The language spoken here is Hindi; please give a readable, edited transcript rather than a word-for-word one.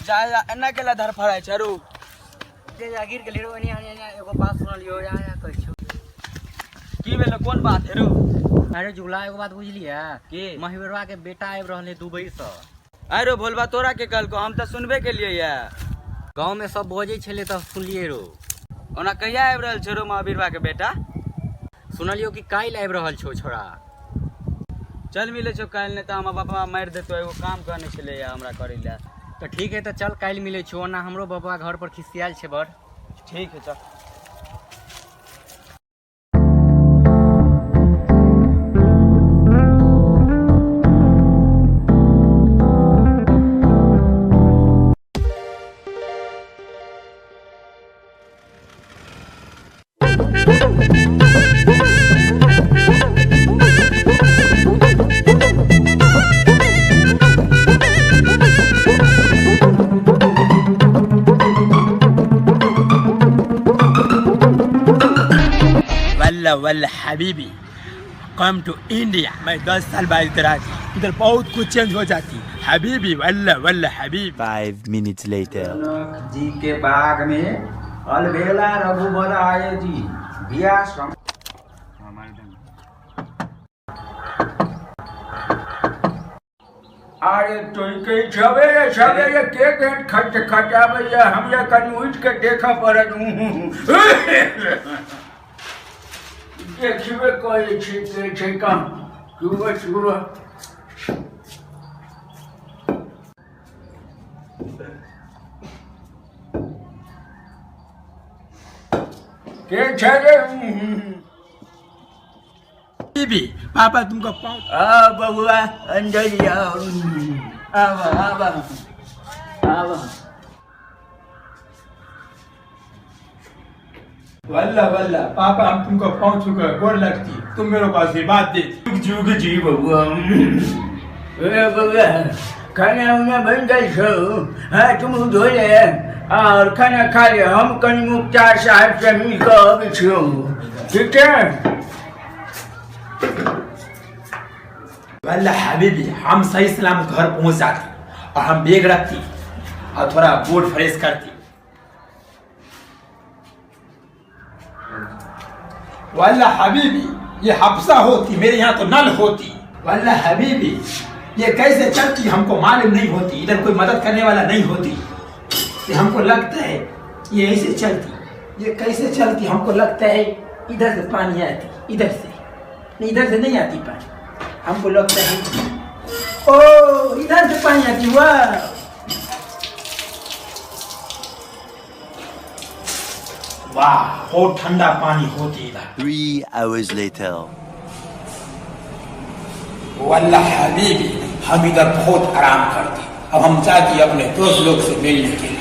जा एना केला धरफड़ाय छै रू जे जागीर के लेरो एनी एगो बात सुनलियो या कहै छी की भेल कोन बात है रू। अरे जुगला एगो बात बुझलियै की महिबरवा के बेटा आबि रहले दुबई से। अरे भोलबा तोरा के कहलको हम तो सुनबे के लिए या गांव में सब बजै छले त सुनलिए रो। ओना कहिया आबि रहल छै रो महावीरवा के बेटा। सुनलियो कि काल्हि आबि रहल छौ छोड़ा। चल मिले छौ काल्हि नहीं तो हम बापा मारि देतो एगो काम करने छले या हमरा करे ला। तो ठीक है तो चल काल्हि मिले छौ। ओना हमरो बाबा घर पर खिसियाल छै बड़। ठीक है चल। वल्ला हबीबी कम टू इंडिया। मैं 10 साल बाद इधर आती, इधर बहुत कुछ चेंज हो जाती हबीबी। वल्ला हबीबी। 5 minutes later जी के बाग में अलबेला रघुबर आए जी बिया सम अरे तो के सवेरे सवेरे के गेट खट खटाबैया हमरा कनी उठ के देखा पड़त। देखबे करै छी के छै काम सुबह सुबह के छै रे बीबी पापा तुमको पाँव। आ बबुआ अंदर आओ। आवा वल्ला पापा हम तुमको पाँव छूकर गोर लगती, तुम मेरे को आशीर्वाद दे। जुग जी बबुआ। ए बबुआ खाना उना बन गई छो। हाँ तुम धो ले और खाना खा ले। हम कनी मुख्तार साहब से मिलकर अबै छो। ठीक है वल्ला हबीबी हम सही सलाम घर पहुंच जाती और हम बैग रखती और थोड़ा बोर्ड फ्रेश करती। वल्ला हबीबी ये हफ्सा होती, मेरे यहाँ तो नल होती। वल्ला हबीबी ये कैसे चलती हमको मालूम नहीं होती, इधर कोई मदद करने वाला नहीं होती। ये हमको लगता है ये ऐसे चलती, ये कैसे चलती हमको लगता है इधर से पानी आती, इधर से नहीं आती पानी। हमको लगता है ओ इधर से पानी आती। वाह बहुत ठंडा पानी होती इधर। 3 hours later वल्लाह हबीबी हम इधर बहुत आराम करते। अब हम चाहती अपने दोस्त लोग से मिलने के लिए।